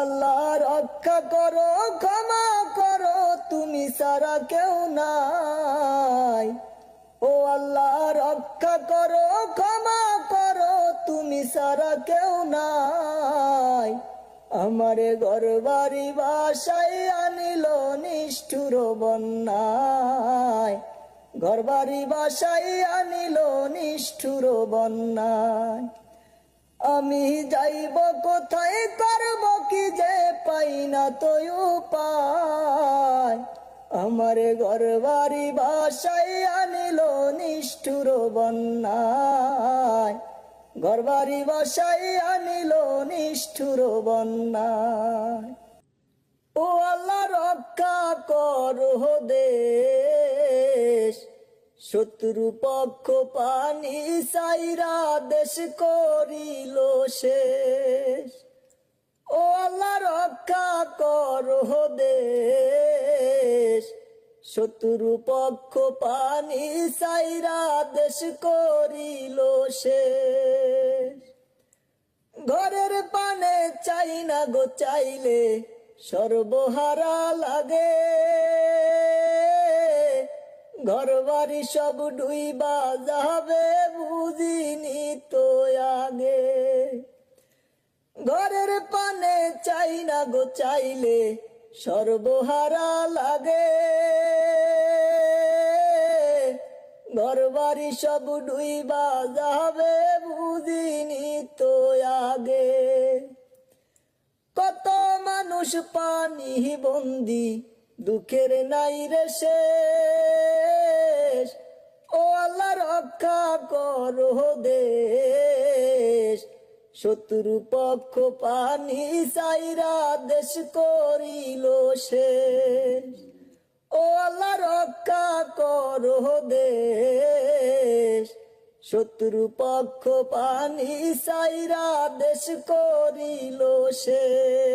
আল্লাহ রক্ষা করো, ক্ষমা করো, তুমি ছাড়া কেউ নাই। ও আল্লাহ রক্ষা করো, ক্ষমা করো, তুমি ছাড়া কেউ নাই। আমারে ঘর বাড়ি বাসায় আনিল নিষ্ঠুর বন্যায়, ঘর বাড়ি বাসায় আনিল নিষ্ঠুর বন্যায়। আমি যাইব কোথায়, করব কি যে পাই না তো উপায়। আমারে ঘর বাড়ি বাসায় আনিল নিষ্ঠুর বন্যায়, ঘর বাড়ি বাসায় আনিল নিষ্ঠুর বন্যায়। ও আল্লাহ রক্ষা করো দেশ, শত্রু পক্ষ পানি সাইরা দেশ করিল শেষ। ও আল্লাহ রক্ষা করো দেশ, শত্রু পক্ষ পানি সাইরা দেশ করিল শেষ। ঘরের পানে চাই না গো চাইলে সর্বহারা লাগে, ঘর বাড়ি সব ডুইবা যাবে বুঝিনি তো আগে। ঘরের পানে চাই না গো চাইলে সর্বহারা লাগে, ঘর বাড়ি সব ডুইবা যাবে বুঝিনি তো আগে। কত মানুষ পানি বন্দি, দুঃখের নাই রে শেষ। ও আল্লাহ রক্ষা করো দেশ, শত্রু পক্ষ পানি সাইরা দেশ করিল শেষ। ও আল্লাহ রক্ষা করো দেশ, শত্রু পক্ষ পানি সাইরা দেশ করিল শেষ।